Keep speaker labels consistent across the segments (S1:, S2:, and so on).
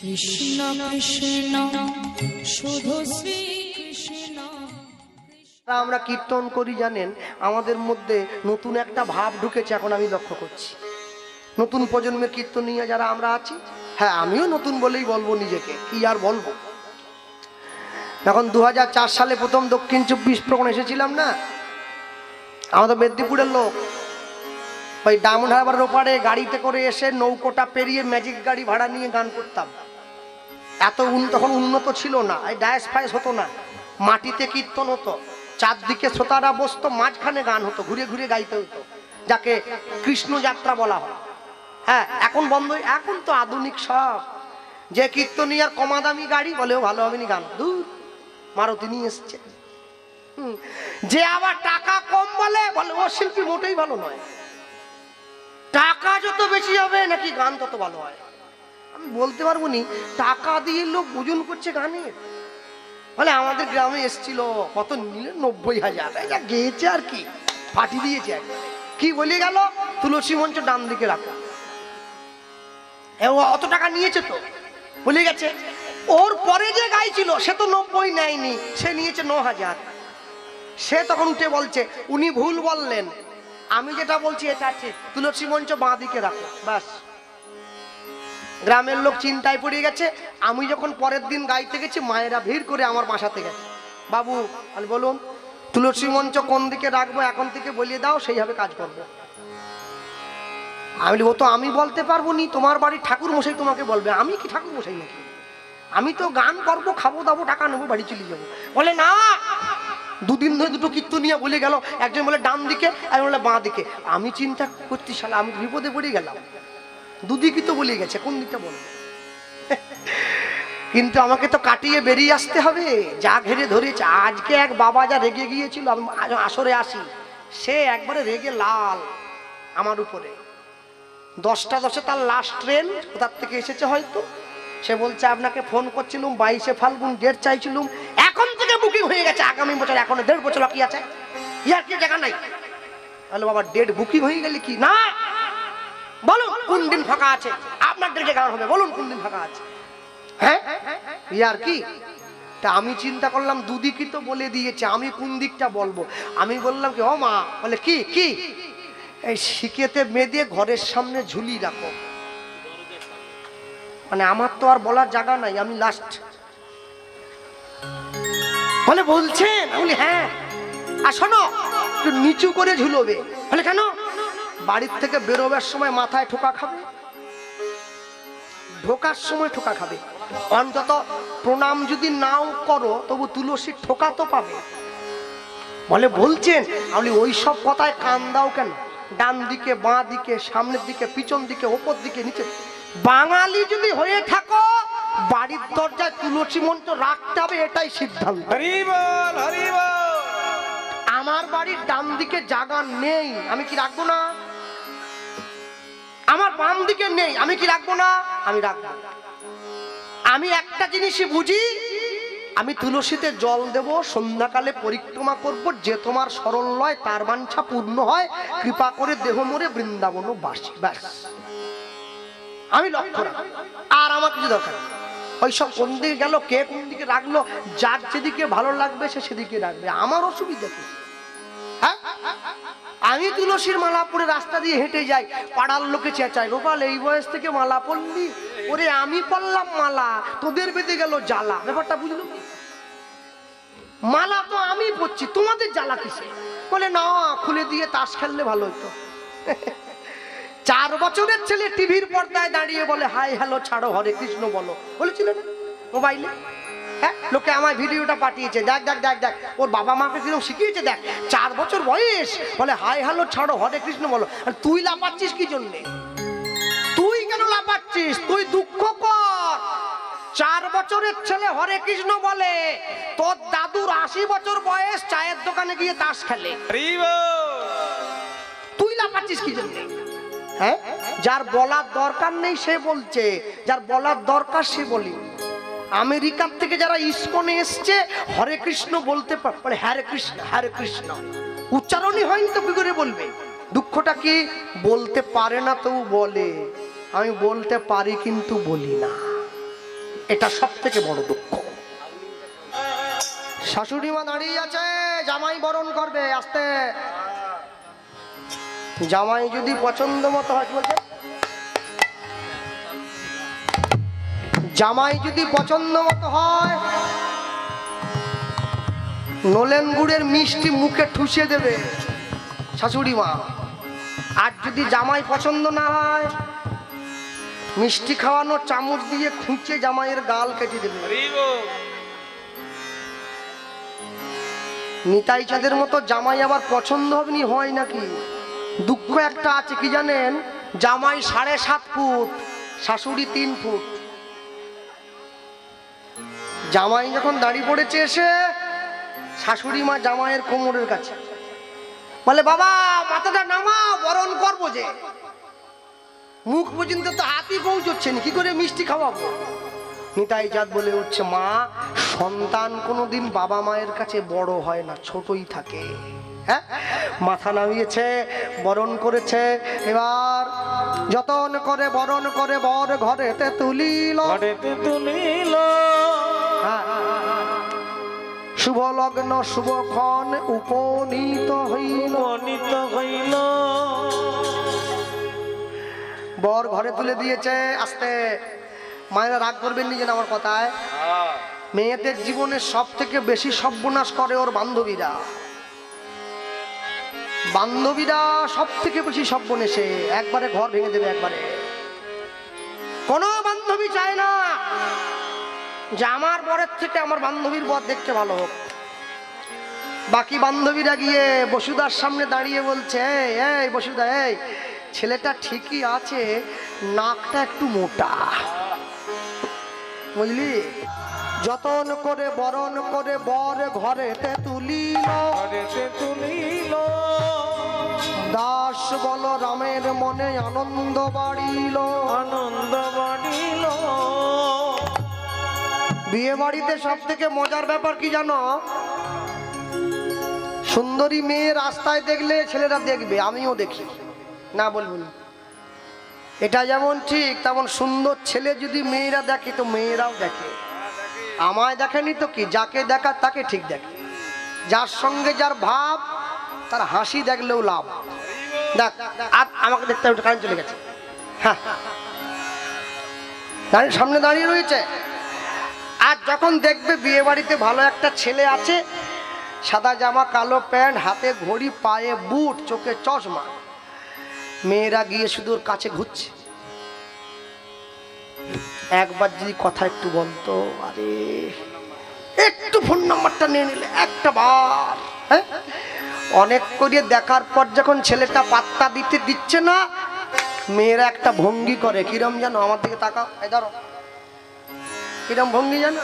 S1: কৃষ্ণ কৃষ্ণ শুধু শ্রী কৃষ্ণ।
S2: আমরা কীর্তন করি জানেন, আমাদের মধ্যে নতুন একটা ভাব ঢুকেছে এখন আমি লক্ষ্য করছি। নতুন প্রজন্মের কীর্তনীয় যারা আমরা আছি, হ্যাঁ আমিও নতুন বলেই বলবো নিজেকে, কি আর বলবো। এখন 2004 সালে প্রথম দক্ষিণ 24 পরগনা এসেছিলাম না, আমাদের মেদিনীপুরের লোক, ওই ডায়মন্ড হারবারের ওপারে গাড়িতে করে এসে নৌকোটা পেরিয়ে ম্যাজিক গাড়ি ভাড়া নিয়ে গান করতাম। এত তখন উন্নত ছিল না, এই ডায়াস ফায়াস হতো না, মাটিতে কীর্তন হতো, চারদিকে শ্রোতারা বসতো, মাঝখানে গান হতো, ঘুরে ঘুরে গাইতে হতো, যাকে কৃষ্ণ যাত্রা বলা হয়। হ্যাঁ এখন বন্ধ, এখন তো আধুনিক সব, যে কীর্তনীয়ার কমা দামি গাড়ি বলেও ভালো হবে নি গান, দূর মারুতি নিয়ে এসছে। যে আবার টাকা কম বলে ও শিল্পী মোটেই ভালো নয়, টাকা যত বেশি হবে নাকি গান তত ভালো হয়। আমি বলতে পারবো নি, টাকা দিয়ে লোক ওজন করছে গানের। বলে আমাদের গ্রামে এসছিল, কত নিলে 90,000, গেয়েছে আর কি, ফাটি দিয়েছে। কি বলে গেল, তুলসী মঞ্চ ডান দিকে রাখো, অত টাকা নিয়েছে তো বলে গেছে। ওর পরে যে গাইছিল সে তো 90 নেয়নি, সে নিয়েছে 9,000। সে তখন উঠে বলছে উনি ভুল বললেন, আমি যেটা বলছি এটা ঠিক, তুলসী মঞ্চ বাঁ দিকে রাখো, ব্যাস। গ্রামের লোক চিন্তায় পড়ে গেছে। আমি যখন পরের দিন গাইতে গেছি, মায়েরা ভিড় করে আমার বাসাতে গেছে, বাবু আমি বলুন তুলসী মঞ্চ কোন দিকে রাখবো এখন থেকে বলিয়ে দাও, সেইভাবে কাজ করবো। আমি ও তো আমি বলতে পারবো নি, তোমার বাড়ির ঠাকুর মশাই তোমাকে বলবে, আমি কি ঠাকুর মশাই নাকি? আমি তো গান করবো, খাবো দাবো, টাকা নেবো, বাড়ি চলে যাবো। বলে না, দুদিন ধরে দুটো কীর্তনিয়া বলে গেল, একজন বলে ডান দিকে, একজন বলে বাঁ দিকে। আমি চিন্তা করতে শালা আমি বিপদে পড়ে গেলাম, দুদিকই তো বলে গেছে, কোন দিকটা বলবো? কিন্তু আমাকে তো কাটিয়ে বেরিয়ে আসতে হবে, যা ঘেরে ধরেছে। আজকে এক বাবা যা রেগে গিয়েছিল, আমি আসরে আসি, সে একবারে রেগে লাল আমার উপরে। 10টা 10-এ তার লাস্ট ট্রেন, কোথার থেকে এসেছে হয়তো, সে বলছে আপনাকে ফোন করছিলাম, 22শে ফাল্গুন ডেট চাইছিলাম, এখন থেকে বুকিং হয়ে গেছে, আগামী বছর, এখন 1.5 বছর বাকি আছে, ইয়ার কি জায়গা নাই? তাহলে বাবা ডেট বুকিং হয়ে গেলে কি না, বলুন কোন দিন ফাঁকা আছে, আপনার ডেটে গান হবে, বলুন কোন দিন ফাঁকা আছে। হ্যাঁ ইয়ার কি? তা আমি চিন্তা করলাম দুদিকই তো বলে দিয়েছে, আমি কোন দিকটা বলবো? আমি বললাম কি, ও মা, বলে কি কি, এই শিকেতে বেঁধে ঘরের সামনে ঝুলি রাখো। মানে আমার তো আর বলার জায়গা নাই, আমি লাস্ট। বলে বলছেন? বলি হ্যাঁ। আর শোনো, একটু নিচু করে ঝুলবে। বলে কেন? বাড়ির থেকে বেরোবার সময় মাথায় ঠোকা খাবে, ঢোকার সময় ঠোকা খাবে। অন্তত প্রণাম যদি নাও করো তবু তুলসীর ঠোকা তো পাবে। বলে বলছেন? আমি ওই সব কথায় কান দাও কেন? ডান দিকে, বাঁ দিকে, সামনের দিকে, পিছন দিকে, ওপর দিকে, নিচে। বাঙালি যদি হয়ে থাকো, বাড়ির দরজায় তুলসী মঞ্চ রাখতে হবে, এটাই সিদ্ধান্ত।
S3: হরি বল, হরি বল।
S2: আমার বাড়ির ডান দিকে জায়গা নেই, আমি কি রাখবো না? আমার বাম দিকে নেই, আমি কি রাখবো না? আমি রাখবো। আমি একটা জিনিসই বুঝি, আমি তুলসীতে জল দেব, সন্ধ্যাকালে পরিক্রমা করব, যে তোমার সরল লয় তার বাঞ্ছা পূর্ণ হয়, কৃপা করে দেহ মোরে বৃন্দাবন বাসী, ব্যাস। আমি লক্ষ্য রাখবো, আর আমার কিছু দরকার নেই। ওই সব কোন দিকে গেল, কে কোন দিকে রাখলো, যার যেদিকে ভালো লাগবে সে সেদিকে রাখবে, আমার অসুবিধা কি? হ্যাঁ, আমি তুলসীর মালা পরে রাস্তা দিয়ে হেঁটে যাই, পাড়ার লোকে চেঁচায়, গোপাল এই বয়স থেকে মালা পরলি? ওরে আমি পরলাম মালা, তোদের বেঁধে গেল জ্বালা। ব্যাপারটা বুঝলো? মালা তো আমি পরছি, তোমাদের জ্বালা কিসে? বলে না, খুলে দিয়ে তাস খেললে ভালো হতো। 4 বছরের ছেলে টিভির পর্দায় দাঁড়িয়ে বলে হাই হ্যালো ছাড়ো, হরে কৃষ্ণ বলো, বলেছিল না মোবাইলে? হ্যাঁ, লোকে আমায় ভিডিওটা পাঠিয়েছে, দেখ দেখ দেখ দেখ, ওর বাবা মাকে কিরকম শিখিয়েছে দেখ। 4 বছর বয়স, বলে হাই হ্যালো ছাড়ো, হরে কৃষ্ণ বলো। আর তুই লাপাচ্ছিস কি জন্যে? তুই কেন লাপাচ্ছিস? তুই দুঃখ কর। 4 বছরের ছেলে হরে কৃষ্ণ বলে, তোর দাদুর 80 বছর বয়স চায়ের দোকানে গিয়ে তাস খেলে। তুই লাপাচ্ছিস কি জন্যে? হ্যাঁ, যার বলার দরকার নেই সে বলছে, যার বলার দরকার সে বলি। আমেরিকার থেকে যারা ইসকনে এসছে, হরে কৃষ্ণ বলতে পারে, হরে কৃষ্ণ হরে কৃষ্ণ উচ্চারণই হয়নি তো কি করে বলবে? দুঃখটা কি? বলতে পারে না তো বলে, আমি বলতে পারি কিন্তু বলি না। এটা সব থেকে বড় দুঃখ। শাশুড়ি মা দাঁড়িয়ে আছে, জামাই বরণ করবে, আসতে। জামাই যদি পছন্দ মতো হয়, বলছে জামাই যদি পছন্দ মতো হয়, নলেন গুড়ের মিষ্টি মুখে ঠুসে দেবে শাশুড়ি মা। আর যদি জামাই পছন্দ না হয়, মিষ্টি খাওয়ানো চামচ দিয়ে খুঁচে জামাইয়ের গাল কেটে দেবে। নিতাই চাঁদের মতো জামাই আবার পছন্দ হবে নি, হয় নাকি? দুঃখ একটা আছে কি জানেন, জামাই 7.5 ফুট, শাশুড়ি 3 ফুট। জামাই যখন দাড়ি পড়েছে এসে, শাশুড়ি মা জামাইয়ের কোমরের কাছে বলে, বাবা মাথাটা নামা, বরণ করবো যে। মুখ পর্যন্ত তো হাতই পৌঁছচ্ছে না, কি করে মিষ্টি খাওয়াবো? নিতাই চাঁদ বলে উঠছে, মা, সন্তান কোনোদিন বাবা মায়ের কাছে বড় হয় না, ছোটই থাকে। হ্যাঁ, মাথা নামিয়েছে, বরণ করেছে। এবার যতন করে বরণ করে বর ঘরেতে তুলিল। শুভ লগ্ন শুভক্ষণ উপনীত হইল। বর ঘরে তুলে দিয়েছে। আস্তে, মায়েরা রাগ করবেন নিজের আমার কথায়। মেয়েদের জীবনে সব থেকে বেশি সর্বনাশ করে ওর বান্ধবীরা। বান্ধবীরা সব থেকে বেশি সর্বনেশে, একবারে ঘর ভেঙে দেবে একবারে। কোনো বান্ধবী চায় না যে আমার বরের থেকে আমার বান্ধবীর বর দেখতে ভালো হোক। বাকি বান্ধবীরা গিয়ে বসুদার সামনে দাঁড়িয়ে বলছে, এই বসুদা, এই ছেলেটা ঠিকই আছে, নাকটা একটু মোটা, বুঝলি? যতন করে বরণ করে বর ঘরেতে তুলিল। দাস বল রামের মনে আনন্দ বাড়িল। বিয়ে বাড়িতে সব থেকে মজার ব্যাপার কি জানো? সুন্দরী মেয়ে রাস্তায় দেখলে ছেলেরা দেখবে, আমিও দেখি, না বলবো না। এটা যেমন ঠিক তেমন সুন্দর ছেলে যদি মেয়েরা দেখে তো মেয়েরাও দেখে। আমায় দেখেনি তো কি, যাকে দেখা তাকে ঠিক দেখে। যার সঙ্গে যার ভাব, তার হাসি দেখলেও লাভ। দেখ, আমাকে দেখতে হবে, কারেন্ট চলে গেছে। হ্যাঁ, সামনে দাঁড়িয়ে রয়েছে। আর যখন দেখবে বিয়ে বাড়িতে ভালো একটা ছেলে আছে, সাদা জামা, কালো প্যান্ট, হাতে ঘড়ি, পায়ে বুট, চোখে চশমা, মেয়েরা গিয়ে শুধু ওর কাছে ঘুরছে। একবার যদি কথা একটু বলতো, আরে একটু ফোন নাম্বারটা নিয়ে নিলে একটা বার। হ্যাঁ, অনেক করে দেখার পর যখন ছেলেটা পাত্তা দিচ্ছে না, মেয়েরা একটা ভঙ্গি করে, কিরম জানো? আমার দিকে তাকাও, এই ধরো, কিরম ভঙ্গি জানো?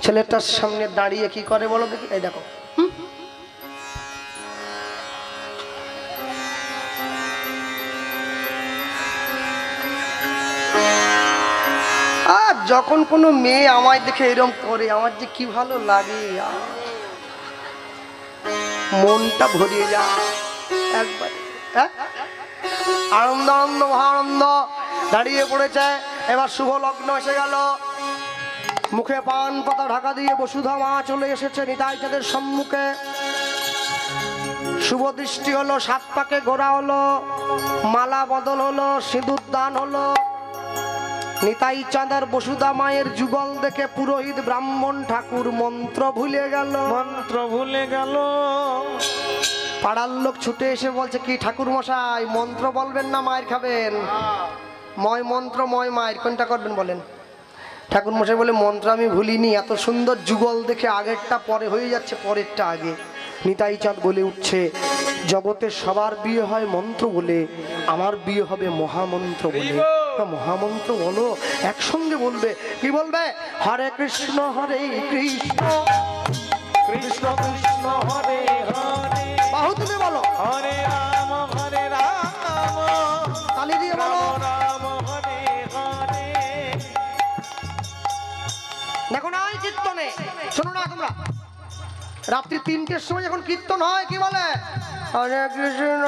S2: ছেলেটার সামনে দাঁড়িয়ে কি করে বলো দেখি, এই দেখো। আর যখন কোনো মেয়ে আমায় দেখে এরম করে, আমার যে কি ভালো লাগে, মনটা ভরিয়ে যায় একবার। হ্যাঁ, আনন্দ আনন্দ মহানন্দ দাঁড়িয়ে পড়েছে। এবার শুভ লগ্ন এসে গেল। মুখে পান পাতা ঢাকা দিয়ে বসুধা মা চলে এসেছে নিতাই চাঁদের সম্মুখে। শুভ দৃষ্টি হলো, 7 পাকে ঘোরা হলো, মালা বদল হলো, সিঁদুর দান হলো। নিতাই চাঁদের বসুধা মায়ের যুগল দেখে পুরোহিত ব্রাহ্মণ ঠাকুর মন্ত্র ভুলে গেল। পাড়ার লোক ছুটে এসে বলছে, কি ঠাকুর মশাই, মন্ত্র বলবেন না মায়ের খাবেন? ময় মন্ত্র ময় মায়ের, কোনটা করবেন বলেন? ঠাকুর মশাই বলে, মন্ত্র আমি ভুলিনি, এত সুন্দর যুগল দেখে আগেরটা পরে হয়ে যাচ্ছে, পরেরটা আগে। নিতাই চাঁদ বলে উঠছে, জগতের সবার বিয়ে হয় মন্ত্র বলে, আমার বিয়ে হবে মহামন্ত্র বলে। মহামন্ত্র বলো, একসঙ্গে বলবে। কি বলবে? হরে কৃষ্ণ হরে কৃষ্ণ, কৃষ্ণ কৃষ্ণ হরে হরে। বাহু তুলে বলো, হরে রাম হরে রাম। তালি দিয়ে বলো, রাম হরে হরে। দেখো না এই কীর্তনে, শোনো না তোমরা, রাত্রি 3টের সময় যখন কীর্তন হয় কি বলে? হরে কৃষ্ণ।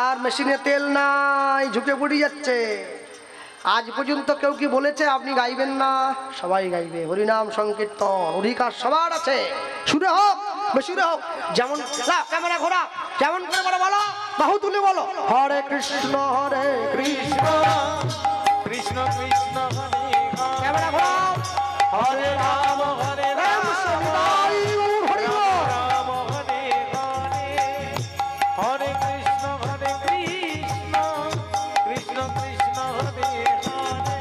S2: আর মেশিনে তেল নাই, ঝুঁকে পড়ে যাচ্ছে। আজ পর্যন্ত কেউ কি বলেছে আপনি গাইবেন না? সবাই গাইবে হরিনাম সংকীর্তন, অধিকার সবার আছে। সুরে হোক বেসুরে হোক, যেমন ক্যামেরা ঘোরা যেমন করে বলো, বলো বাহু তুলে বলো, হরে কৃষ্ণ কৃষ্ণ
S3: কৃষ্ণ কৃষ্ণ হরে
S2: ক্যামেরা ঘোরাও,
S3: হরে রাম হরে রাম
S2: সবাই হরি বল।
S3: রাম হরে হরে হরে কৃষ্ণ কৃষ্ণ কৃষ্ণ কৃষ্ণ হরে হরে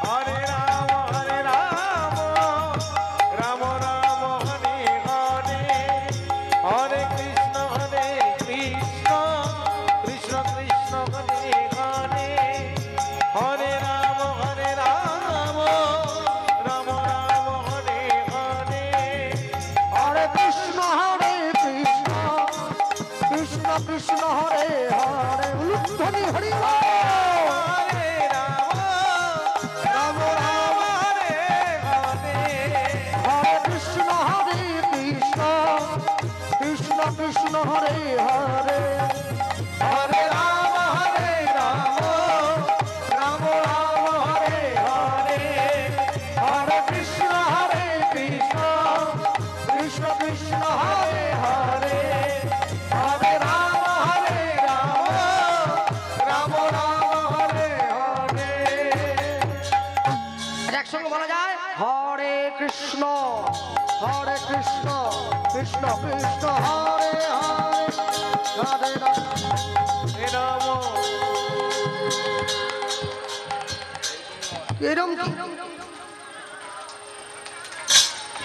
S3: হরে রাম রাম রাম হরে হরে হরে কৃষ্ণ কৃষ্ণ কৃষ্ণ কৃষ্ণ হরে হরে হরে রাম রাম রাম হরে হরে
S2: হরে কৃষ্ণ কৃষ্ণ কৃষ্ণ হরে হরে উলুধ্বনি হরি বল।
S3: হরে রাম রাম হরে হরে
S2: হরে কৃষ্ণ কৃষ্ণ কৃষ্ণ হরে হরে
S3: হরে রাম রাম হরে হরে
S2: হরে কৃষ্ণ কৃষ্ণ কৃষ্ণ হরে হরে হরে রাম
S3: রাম হরে হরে
S2: একসঙ্গে বলা যায় হরে কৃষ্ণ কৃষ্ণ কৃষ্ণ হরে হরে রাধে রাধে।
S3: রাম
S2: এরম কি?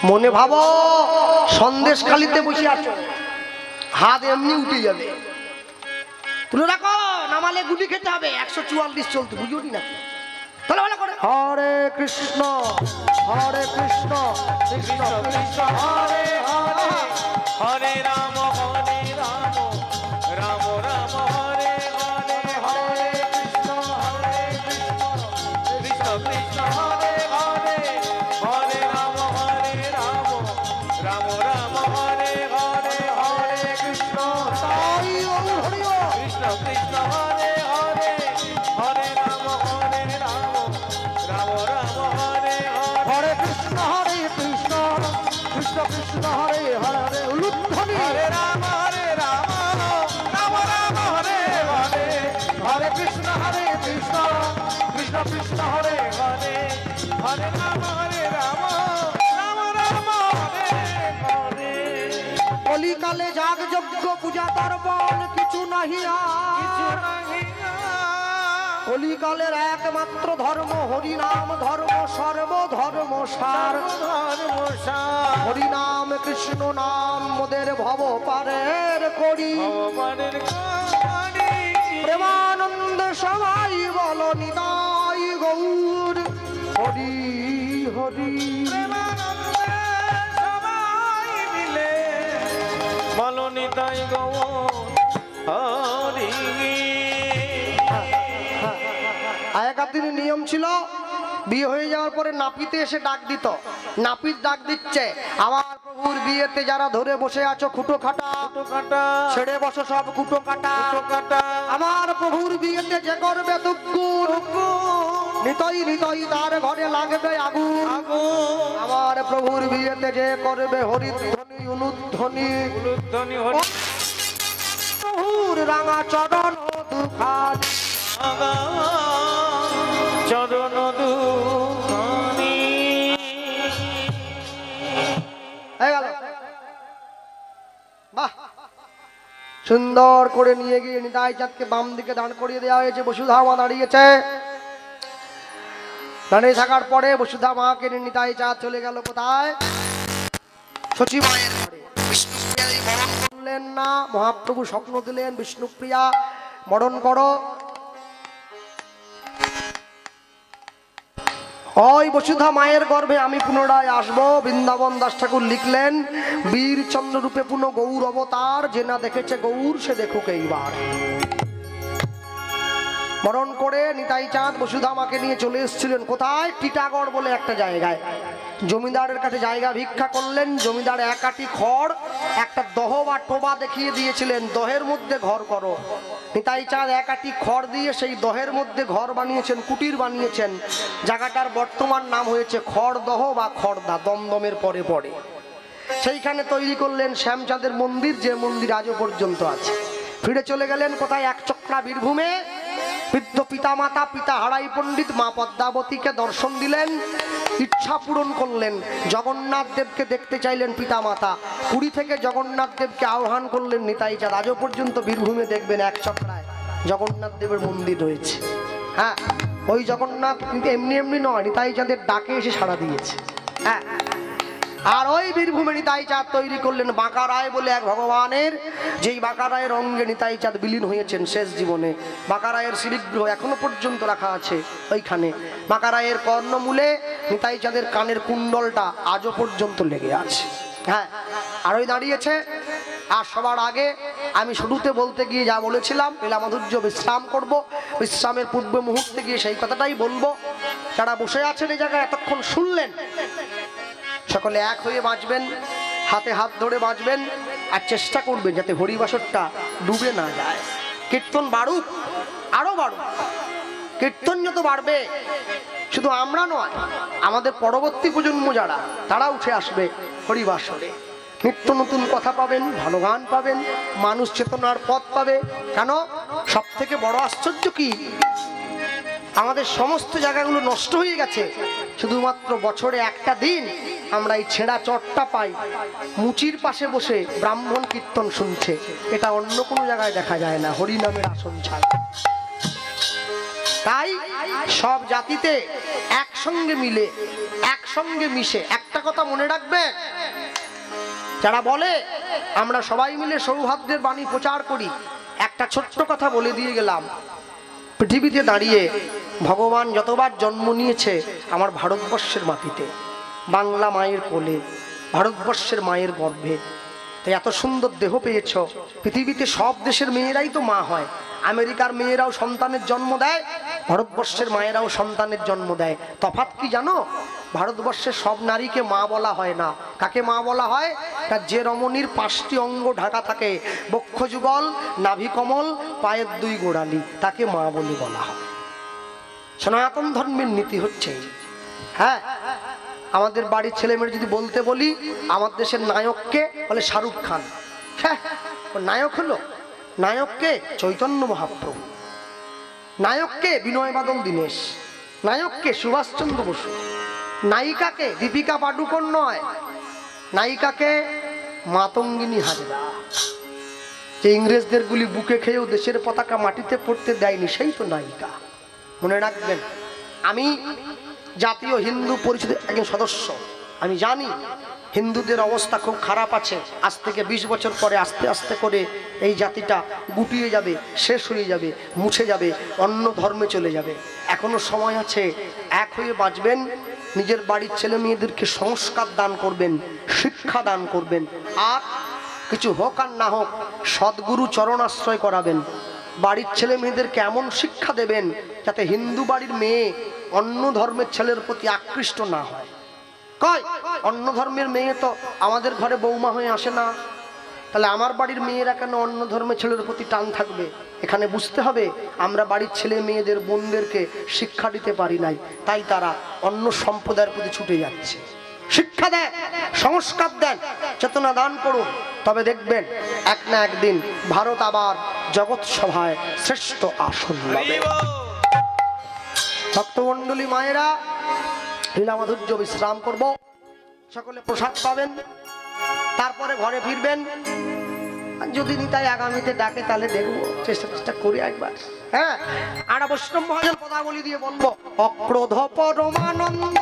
S2: মনে ভাবো সন্দেশ খালিতে বসে আছো, হাত এমনি উঠে যাবে, তুলে রাখো, নামালে গুলি খেতে হবে। 144 চলতে বুঝি নাকি? তাহলে ভালো করে হরে কৃষ্ণ কৃষ্ণ কৃষ্ণ হরে হরে
S3: হরে রাম রাম রাম হরে হরে
S2: হরে কৃষ্ণ
S3: কৃষ্ণ কৃষ্ণ হরে হরে হরে রাম রাম রাম হরে হরে
S2: হরে কৃষ্ণ তাই বল হরি বল।
S3: কৃষ্ণ কৃষ্ণ হরে হরে হরে রাম রাম রাম হরে হরে
S2: হরে কৃষ্ণ কৃষ্ণ কৃষ্ণ হরে হরে উলুধ্বনি
S3: হরে রাম রাম রাম হরে হরে
S2: হরে কৃষ্ণ কৃষ্ণ কৃষ্ণ হরে
S3: হরে হরে রাম রাম রাম হরে হরে
S2: কলিকালে যাগ যজ্ঞ পূজা পার্বণ কিছু নাহি আর। কলিকালের একমাত্র ধর্ম হরিনাম ধর্ম সর্বধর্ম সার। হরিনাম কৃষ্ণ নাম মোদের ভব পারের করি, প্রেমানন্দ সবাই বল নিতাই গৌর হরি হরি।
S3: সবাই মিলে বলো নিতাই গৌর হরি।
S2: আগেকার দিনে নিয়ম ছিল বিয়ে হয়ে যাওয়ার পরে নাপিতে এসে ডাক দিত, নাপিত ডাক দিচ্ছে, আমার প্রভুর বিয়েতে যারা ধরে বসে আছো খুঁটো খাটা, ছেড়ে বসো সব খুঁটো কাটা, আমার প্রভুর বিয়েতে যে করবে দুগুণ, নিতই নিতই তার ঘরে লাগবে আগুন। আমার প্রভুর বিয়েতে যে করবে হরিধ্বনি অনুধ্বনি, প্রভুর রাঙা চরণ দুখানি,
S3: চরণ দুখানি।
S2: হয়ে গেল। বাহ, সুন্দর করে নিয়ে গিয়ে নিতাই চাঁদকে বাম দিকে দাঁড় করিয়ে দেওয়া হয়েছে। বসুধা মা দাঁড়িয়েছে, দাঁড়িয়ে থাকার পরে বসুধা মাকে নিতাই চাঁদ চলে গেল কোথায়? সচিব মায়ের ঘরে। বিষ্ণুপ্রিয়া মরণ করলেন না, মহাপ্রভু স্বপ্ন দিলেন, বিষ্ণুপ্রিয়া মরণ করো। ওই বসুধা মায়ের গর্ভে আমি পুনরায় আসবো। বৃন্দাবন দাস ঠাকুর লিখলেন, বীর চন্দ্র রূপে পুনঃ গৌর অবতার, যে না দেখেছে গৌর সে দেখুক এইবার। মরণ করে নিতাই চাঁদ বসুধা মাকে নিয়ে চলে এসেছিলেন কোথায়? টিটাগড় বলে একটা জায়গায়। জমিদারের কাছে জায়গা ভিক্ষা করলেন। জমিদার এক আটি খড় একটা দহ বা টোবা দেখিয়ে দিয়েছিলেন, দহের মধ্যে ঘর করো। নিতাই চাঁদ এক আটি খড় দিয়ে সেই দহের মধ্যে ঘর বানিয়েছেন, কুটির বানিয়েছেন। জায়গাটার বর্তমান নাম হয়েছে খড়দহ বা খড়দা, দমদমের পরে পড়ে। সেইখানে তৈরি করলেন শ্যামচাঁদের মন্দির, যে মন্দির আজও পর্যন্ত আছে। ফিরে চলে গেলেন কোথায়? একচক্রা বীরভূমে। বৃদ্ধ পিতামাতা পিতা হারাই পণ্ডিত মা পদ্মাবতীকে দর্শন দিলেন, ইচ্ছা পূরণ করলেন। জগন্নাথ দেবকে দেখতে চাইলেন পিতামাতা, পুরী থেকে জগন্নাথ দেবকে আহ্বান করলেন নিতাই চাঁদ। আজও পর্যন্ত বীরভূমে দেখবেন একচক্রায় জগন্নাথ দেবের মন্দির রয়েছে। হ্যাঁ, ওই জগন্নাথ কিন্তু এমনি এমনি নয়, নিতাই চাঁদের ডাকে এসে সাড়া দিয়েছে। হ্যাঁ, আর ওই বীরভূমে নিতাই চাঁদ তৈরি করলেন বাঁকা রায় বলে এক ভগবানের, যেই বাঁকা রায়ের অঙ্গে নিতাই চাঁদ বিলীন হয়েছেন শেষ জীবনে। বাঁকা রায়ের শ্রীবিগ্রহ এখনো পর্যন্ত রাখা আছে ওইখানে। বাঁকা রায়ের কর্ণমূলে নিতাই চাঁদের কানের কুণ্ডলটা আজও পর্যন্ত লেগে আছে। হ্যাঁ, আর ওই দাঁড়িয়েছে। আর সবার আগে আমি শুরুতে বলতে গিয়ে যা বলেছিলাম, লীলা মাধুর্য বিশ্রাম করব, বিশ্রামের পূর্ব মুহূর্তে গিয়ে সেই কথাটাই বলবো। যারা বসে আছেন এই জায়গায় এতক্ষণ শুনলেন, সকলে এক হয়ে বাঁচবেন, হাতে হাত ধরে বাঁচবেন, আর চেষ্টা করবেন যাতে হরিবাসরটা ডুবে না যায়। কীর্তন বাড়ুক, আরো বাড়ুক। কীর্তন যত বাড়বে, শুধু আমরা নয়, আমাদের পরবর্তী প্রজন্ম যারা, তারা উঠে আসবে হরিবাসরে। নিত্য নতুন কথা পাবেন, ভালো গান পাবেন, মানুষ চেতনার পথ পাবে। কেন? সব থেকে বড় আশ্চর্য কি, আমাদের সমস্ত জায়গাগুলো নষ্ট হয়ে গেছে, শুধুমাত্র বছরে একটা দিন আমরা এই ছেঁড়া চটটা পাই, মুচির পাশে বসে ব্রাহ্মণ কীর্তন শুনছে। এটা অন্য কোনো জায়গায় দেখা যায় না, হরিনামের আসন ছাড়া। তাই সব জাতিতে একসঙ্গে মিলে, একসঙ্গে মিশে একটা কথা মনে রাখবে, যারা বলে আমরা সবাই মিলে সৌহার্দ্যের বাণী প্রচার করি, একটা ছোট্ট কথা বলে দিয়ে গেলাম। পৃথিবীতে দাঁড়িয়ে ভগবান যতবার জন্ম নিয়েছে আমার ভারতবর্ষের মাটিতে, বাংলা মায়ের কোলে, ভারতবর্ষের মায়ের গর্ভে। তাই এত সুন্দর দেহ পেয়েছ। পৃথিবীতে সব দেশের মেয়েরাই তো মা হয়। আমেরিকার মেয়েরাও সন্তানের জন্ম দেয়, ভারতবর্ষের মায়েরাও সন্তানের জন্ম দেয়। তফাৎ কি জানো? ভারতবর্ষের সব নারীকে মা বলা হয় না। কাকে মা বলা হয়? তার যে রমণীর 5টি অঙ্গ ঢাকা থাকে, বক্ষ যুগল, নাভি কমল, পায়ের 2 গোড়ালি, তাকে মা বলে বলা হয়। সনাতন ধর্মের নীতি হচ্ছে। হ্যাঁ, আমাদের বাড়ির ছেলেমেয়ে যদি বলতে বলি আমার দেশের নায়ককে, বলে শাহরুখ খান। হ্যাঁ, নায়ক হলো? নায়ককে চৈতন্য মহাপ্রভু, নায়ককে বিনয় বাদল দীনেশ, নায়ককে সুভাষচন্দ্র বসু, নায়িকাকে দীপিকা পাডুকোন নয়, নায়িকাকে মাতঙ্গিনী হাজরা। যে ইংরেজদের গুলি বুকে খেয়েও দেশের পতাকা মাটিতে পড়তে দেয়নি, সেই তো নায়িকা। মনে রাখবেন, আমি জাতীয় হিন্দু পরিষদের একজন সদস্য। আমি জানি হিন্দুদের অবস্থা খুব খারাপ আছে। আজ থেকে 20 বছর পরে আস্তে আস্তে করে এই জাতিটা গুটিয়ে যাবে, শেষ হয়ে যাবে, মুছে যাবে, অন্য ধর্মে চলে যাবে। এখনো সময় আছে, এক হয়ে বাঁচবেন। নিজের বাড়ির ছেলে মেয়েদেরকে সংস্কার দান করবেন, শিক্ষা দান করবেন, আর কিছু হোক আর না হোক সদ্গুরু চরণাশ্রয় করাবেন। বাড়ির ছেলে মেয়েদেরকে এমন শিক্ষা দেবেন যাতে হিন্দু বাড়ির মেয়ে অন্য ধর্মের ছেলের প্রতি আকৃষ্ট না হয়। কয় অন্য ধর্মের মেয়ে তো আমাদের ঘরে বৌমা হয়ে আসে না, তাহলে আমার বাড়ির মেয়েরা কেন অন্য ধর্মের ছেলের প্রতি টান থাকবে? এখানে বুঝতে হবে আমরা বাড়ির ছেলে মেয়েদের বোনদেরকে শিক্ষা দিতে পারি নাই, তাই তারা অন্য সম্প্রদায়ের প্রতি ছুটে যাচ্ছে। শিক্ষা দেন, সংস্কার দেন, চেতনা দান করুন, তবে দেখবেন এক না একদিন ভারত আবার জগৎ সভায় শ্রেষ্ঠ আসন পাবে। ভক্তমণ্ডলী মায়েরা, লীলা মাধুর্য বিশ্রাম করব, সকলে প্রসাদ পাবেন, তারপরে ঘরে ফিরবেন। যদি নিতাই আগামীতে ডাকে তাহলে দেখবো, চেষ্টা করি একবার। হ্যাঁ, আর বৈষ্ণব মহাজন পদাবলী দিয়ে বলবো, অক্রোধ পরমানন্দ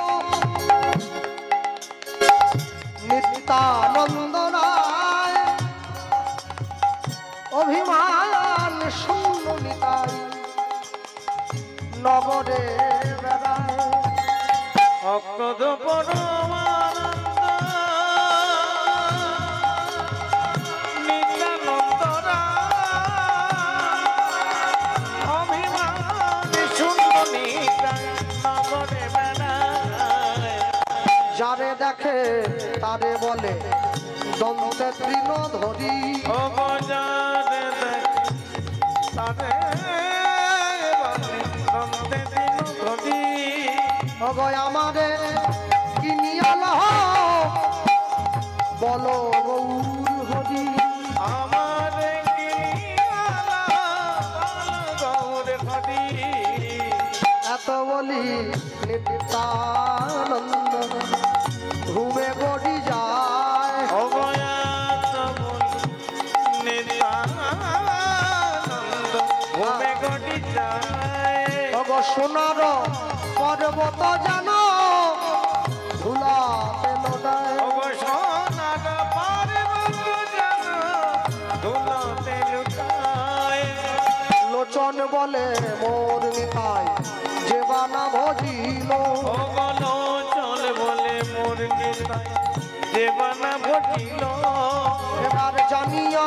S2: নিত্যানন্দ রায়, অভিমান শূন্য নিতাই নগরে বেড়ায়।
S3: অক্রোধ পরমানন্দ নিত্যানন্দ রায়, অভিমান শূন্য নিতাই নগরে বেড়ায়।
S2: যারে দেখে তারে বলে দন্তে তৃণ ধরি,
S3: ও যারে দেখে তারে বাঁধে নন্দে দিন ঘটি
S2: অগয় আমারে কিনিয়াল বলো গৌর হরি
S3: আমারে কিনিয়ালা গৌর ঘটি
S2: এত বলি নিত্যানন্দ ঘুমে গড়ি যায়
S3: অগয়াত বলি নিত্যানন্দ ঘুমে ঘটি যায়
S2: অগ সোনার পর্বত জানো ধুলা পেল
S3: অগ সোনার পার্বত যেন ধুলোতে লুকায়
S2: লোচন বলে মোর নিতাই যে বানা ভজিল
S3: অগলো চল বলে মোর নিতাই দেবানা ভটিল
S2: এবার জানিয়া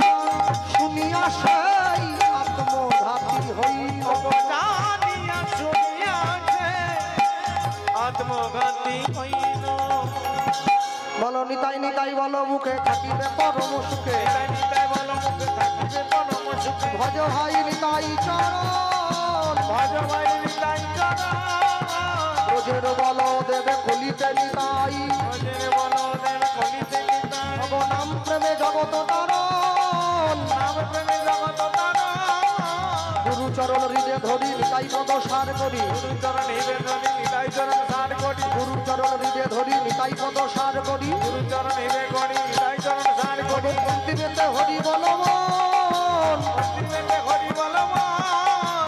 S2: শুনিয়া সেই আত্মঘাতী হইল
S3: জানিয়া শুনিয়াছে আত্মঘাতী হইল
S2: বলো নিতাই নিতাই বলো মুখে থাকিবে পরম সুখে
S3: নিতাই বল মুখে থাকিবে পরম সুখে
S2: ভজ ভাই নিতাই চরণ
S3: ভজ ভাই নিতাই চরণ
S2: রোজের বল দেবে কলিতে নিতাই
S3: ভজের বল দেব কলিতে নিতাই
S2: ভব নাম প্রেমে জগত তারণ
S3: নাম প্রেমে জগত তারা
S2: গুরু চরণ হৃদে ধরি নিতাই পদ সার করি
S3: গুরু চরণ হিবে ধরি নিতাই চরণ সার করি
S2: গুরু চরণ হৃদে ধরি নিতাই পদ সার করি
S3: গুরু চরণ হিবে করি নিতাই চরণ সার করি
S2: অন্তিমেতে হরি বলবন
S3: অন্তিমেতে হরি বল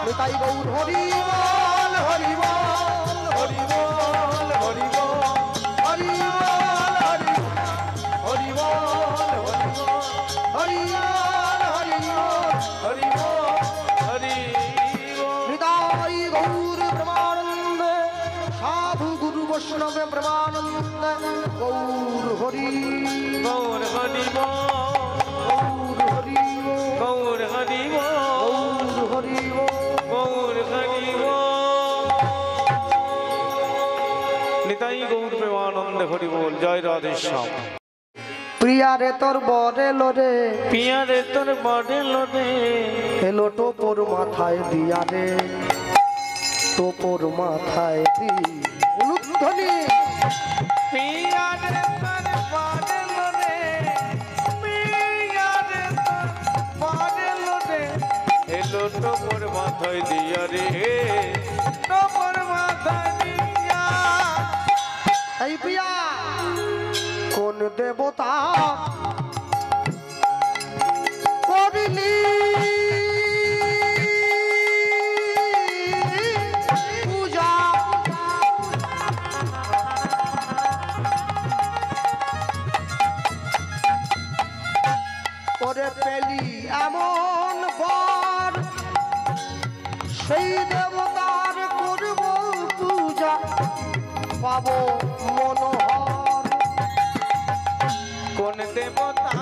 S2: নিতাই গৌর হরি বল হরি বল
S3: হরি বল হরি বল
S2: হরি বল হরি বল হরি বল হরি বল হরি বল
S3: হরি বল হরি বল
S2: নিতাই গৌর প্রেমানন্দ সাধু গুরু বৈষ্ণবে প্রেমানন্দ গৌর হরি
S3: গৌর হরি বল
S2: গৌর হরি
S3: গৌর হরি বল
S2: গৌর হরি
S3: গৌর হরি বল নিতাই গৌর প্রেমানন্দ হরি বল জয় রাধে শ্যাম
S2: প্রিয়া রে তোর বরে লোরে
S3: পিয়ারে তোর বড়ে লোরে
S2: এলো টোপর মাথায় দিয়া রে টোপর মাথায় দি উলুধ্বনি
S3: পিয়ারে তোর বড়ে লোরে পিয়ারে তোর বড়ে লোরে এলো টোপর মাথায় দিয়া রে টোপর মাথায় দিয়া
S2: এই প্রিয়া কোন দেবতা করিলি পূজা করে পেলি এমন বর সেই দেবতার করব পূজা পাবো মনোহর
S3: কোন দেবতা